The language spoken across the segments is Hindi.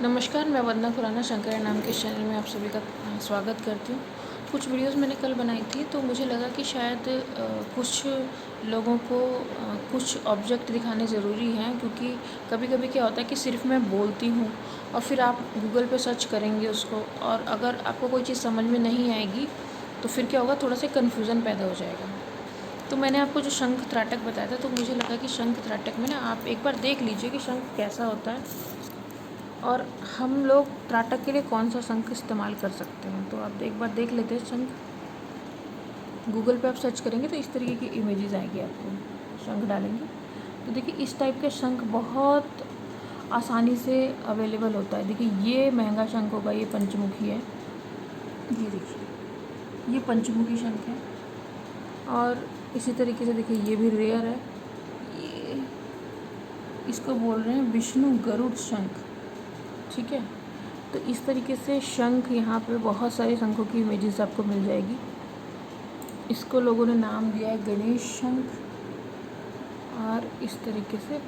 नमस्कार, मैं वंदना खुराना शंकर नाम के इस चैनल में आप सभी का स्वागत करती हूँ। कुछ वीडियोस मैंने कल बनाई थी तो मुझे लगा कि शायद कुछ लोगों को कुछ ऑब्जेक्ट दिखाने ज़रूरी हैं, क्योंकि कभी-कभी क्या होता है कि सिर्फ मैं बोलती हूँ और फिर आप गूगल पे सर्च करेंगे उसको, और अगर आपको कोई चीज़ समझ में नहीं आएगी तो फिर क्या होगा, थोड़ा सा कन्फ्यूज़न पैदा हो जाएगा। तो मैंने आपको जो शंख त्राटक बताया था, तो मुझे लगा कि शंख त्राटक में ना आप एक बार देख लीजिए कि शंख कैसा होता है और हम लोग त्राटक के लिए कौन सा शंख इस्तेमाल कर सकते हैं। तो आप एक बार देख लेते हैं शंख। गूगल पे आप सर्च करेंगे तो इस तरीके की इमेजेस आएगी, आपको शंख डालेंगे तो देखिए इस टाइप के शंख बहुत आसानी से अवेलेबल होता है। देखिए ये महंगा शंख होगा, ये पंचमुखी है, ये देखिए ये पंचमुखी शंख है। और इसी तरीके से देखिए ये भी रेयर है, ये इसको बोल रहे हैं विष्णु गरुड़ शंख, ठीक है। तो इस तरीके से शंख, यहाँ पे बहुत सारे शंखों की इमेजेस आपको मिल जाएगी। इसको लोगों ने नाम दिया है गणेश शंख। और इस तरीके से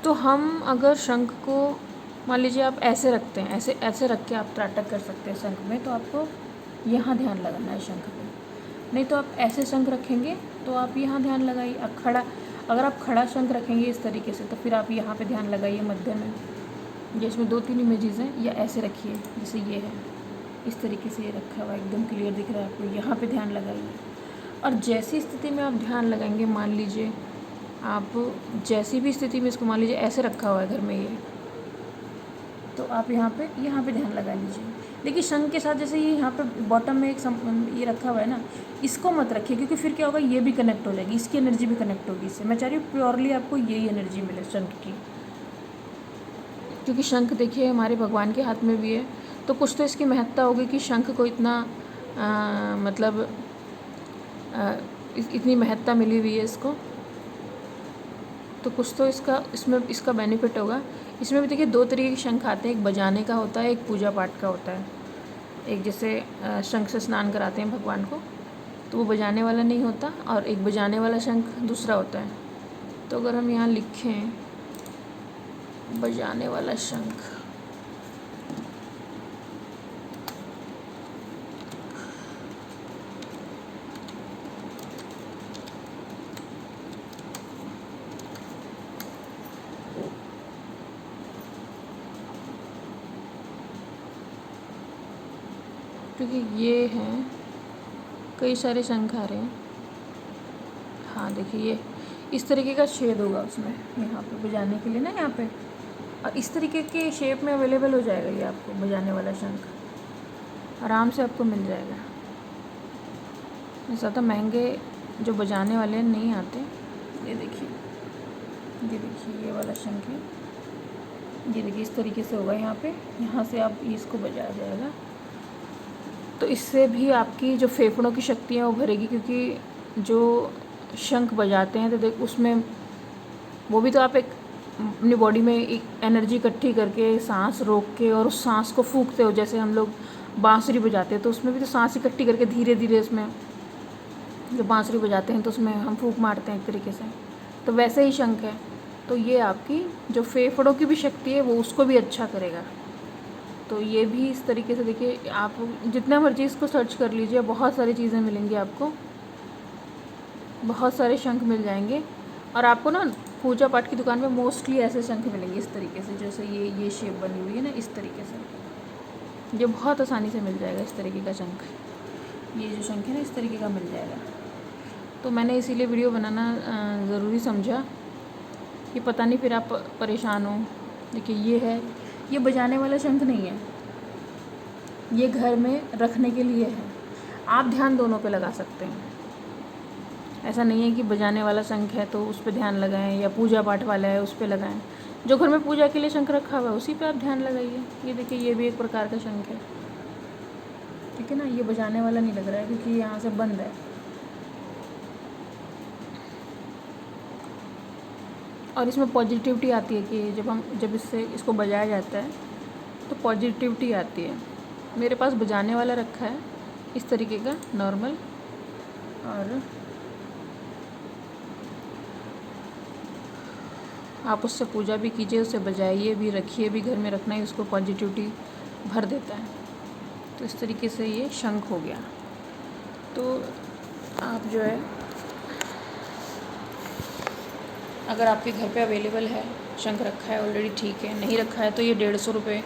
तो हम अगर शंख को मान लीजिए आप ऐसे रखते हैं, ऐसे ऐसे रख के आप त्राटक कर सकते हैं शंख में, तो आपको यहाँ ध्यान लगाना है शंख पे। नहीं तो आप ऐसे शंख रखेंगे तो आप यहाँ ध्यान लगाइए। अगर आप खड़ा शंख रखेंगे इस तरीके से तो फिर आप यहाँ पे ध्यान लगाइए मध्य में। ये इसमें 2-3 इमेजेस हैं, या ऐसे रखिए जैसे ये है, इस तरीके से ये रखा हुआ एकदम क्लियर दिख रहा है आपको, यहाँ पे ध्यान लगाइए। और जैसी स्थिति में आप ध्यान लगाएंगे, मान लीजिए आप जैसी भी स्थिति में इसको मान लीजिए ऐसे रखा हुआ है घर में ये, तो आप यहाँ पे ध्यान लगा लीजिए। देखिए शंख के साथ जैसे ये यहाँ पे बॉटम में ये रखा हुआ है ना, इसको मत रखिए, क्योंकि फिर क्या होगा, ये भी कनेक्ट हो जाएगी, इसकी एनर्जी भी कनेक्ट होगी इससे। मैं चाह रही हूँ प्योरली आपको यही एनर्जी मिले शंख की, क्योंकि शंख देखिए हमारे भगवान के हाथ में भी है, तो कुछ तो इसकी महत्ता होगी कि शंख को इतना मतलब इतनी महत्ता मिली हुई है इसको, तो कुछ तो इसका बेनिफिट होगा। इसमें भी देखिए 2 तरीके के शंख आते हैं, एक बजाने का होता है, एक पूजा पाठ का होता है। एक जैसे शंख से स्नान कराते हैं भगवान को, तो वो बजाने वाला नहीं होता, और एक बजाने वाला शंख दूसरा होता है। तो अगर हम यहाँ लिखें बजाने वाला शंख, क्योंकि ये हैं कई सारे शंख आ रहे हैं। हाँ देखिए ये इस तरीके का छेद होगा उसमें, यहाँ पे बजाने के लिए ना, यहाँ पे, और इस तरीके के शेप में अवेलेबल हो जाएगा ये आपको बजाने वाला शंख, आराम से आपको मिल जाएगा। ज़्यादा महंगे जो बजाने वाले नहीं आते। ये देखिए ये वाला शंख है, ये देखिए इस तरीके से होगा, यहाँ से आप इसको बजाया जाएगा, तो इससे भी आपकी जो फेफड़ों की शक्ति है वो भरेगी। क्योंकि जो शंख बजाते हैं तो देख उसमें वो भी तो आप एक अपनी बॉडी में एक एनर्जी इकट्ठी करके सांस रोक के और उस सांस को फूंकते हो, जैसे हम लोग बांसुरी बजाते हैं तो उसमें भी तो सांस इकट्ठी करके धीरे धीरे उसमें जो बांसुरी बजाते हैं तो उसमें हम फूंक मारते हैं एक तरीके से, तो वैसे ही शंख है। तो ये आपकी जो फेफड़ों की भी शक्ति है वो उसको भी अच्छा करेगा। तो ये भी इस तरीके से देखिए, आप जितना मर्जी इसको सर्च कर लीजिए, बहुत सारी चीज़ें मिलेंगी आपको, बहुत सारे शंख मिल जाएंगे। और आपको ना पूजा पाठ की दुकान में मोस्टली ऐसे शंख मिलेंगे इस तरीके से, जैसे ये शेप बनी हुई है ना, इस तरीके से ये बहुत आसानी से मिल जाएगा इस तरीके का शंख। ये जो शंख है ना इस तरीके का मिल जाएगा। तो मैंने इसीलिए वीडियो बनाना ज़रूरी समझा कि पता नहीं फिर आप परेशान हो। देखिए ये है, ये बजाने वाला शंख नहीं है, ये घर में रखने के लिए है। आप ध्यान दोनों पे लगा सकते हैं, ऐसा नहीं है कि बजाने वाला शंख है तो उस पर ध्यान लगाएं, या पूजा पाठ वाला है उस पर लगाएं। जो घर में पूजा के लिए शंख रखा हुआ है उसी पे आप ध्यान लगाइए। ये देखिए ये भी एक प्रकार का शंख है, ठीक है ना। ये बजाने वाला नहीं लग रहा है क्योंकि यहाँ से बंद है। और इसमें पॉजिटिविटी आती है कि जब इसको बजाया जाता है तो पॉजिटिविटी आती है। मेरे पास बजाने वाला रखा है इस तरीके का नॉर्मल, और आप उससे पूजा भी कीजिए, उसे बजाइए भी, रखिए भी, घर में रखना ही उसको पॉजिटिविटी भर देता है। तो इस तरीके से ये शंख हो गया। तो आप जो है, अगर आपके घर पे अवेलेबल है, शंख रखा है ऑलरेडी, ठीक है, नहीं रखा है तो ये 150 रुपये,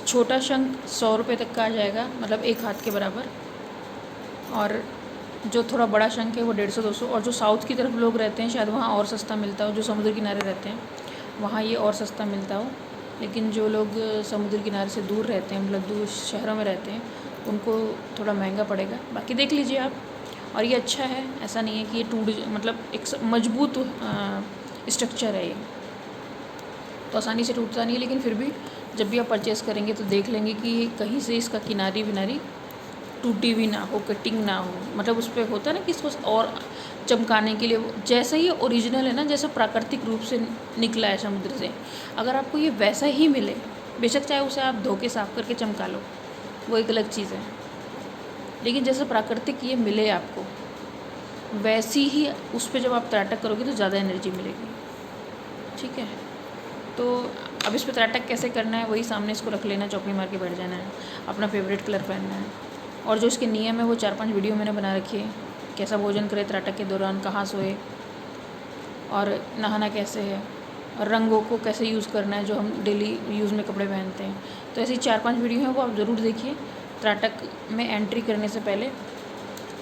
छोटा शंख 100 रुपये तक का आ जाएगा, मतलब एक हाथ के बराबर। और जो थोड़ा बड़ा शंख है वो 150-200। और जो साउथ की तरफ लोग रहते हैं शायद वहाँ और सस्ता मिलता हो, जो समुद्र किनारे रहते हैं वहाँ ये और सस्ता मिलता हो। लेकिन जो लोग समुद्र किनारे से दूर रहते हैं, मतलब दूर शहरों में रहते हैं, उनको थोड़ा महंगा पड़ेगा। बाकी देख लीजिए आप। और ये अच्छा है, ऐसा नहीं है कि ये टूट, मतलब एक मजबूत स्ट्रक्चर है ये, तो आसानी से टूटता नहीं है। लेकिन फिर भी जब भी आप परचेज़ करेंगे तो देख लेंगे कि कहीं से इसका किनारी विनारी टूटी हुई ना हो, कटिंग ना हो। मतलब उस पर होता है ना कि इसको और चमकाने के लिए, जैसा ही ओरिजिनल है ना, जैसा प्राकृतिक रूप से निकला है समुद्र से, अगर आपको ये वैसा ही मिले, बेशक चाहे उसे आप धो के साफ़ करके चमका लो, वो एक अलग चीज़ है, लेकिन जैसा प्राकृतिक ये मिले आपको, वैसी ही उस पर जब आप त्राटक करोगे तो ज़्यादा एनर्जी मिलेगी। ठीक है, तो अब इस पर त्राटक कैसे करना है, वही सामने इसको रख लेना, चौकड़ी मार के बैठ जाना है, अपना फेवरेट कलर पहनना है। और जो इसके नियम है वो 4-5 वीडियो मैंने बना रखी है। कैसा भोजन करें त्राटक के दौरान, कहाँ सोए, और नहाना कैसे है, और रंगों को कैसे यूज़ करना है जो हम डेली यूज़ में कपड़े पहनते हैं। तो ऐसी 4-5 वीडियो हैं, वो आप ज़रूर देखिए त्राटक में एंट्री करने से पहले।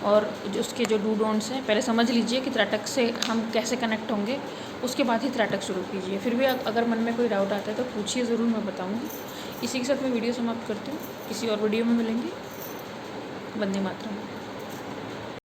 और जो उसके जो डू डोंट्स हैं, पहले समझ लीजिए कि त्राटक से हम कैसे कनेक्ट होंगे, उसके बाद ही त्राटक शुरू कीजिए। फिर भी अगर मन में कोई डाउट आता है तो पूछिए ज़रूर, मैं बताऊँगी। इसी के साथ मैं वीडियो समाप्त करती हूँ, किसी और वीडियो में मिलेंगे। वंदे मातरम।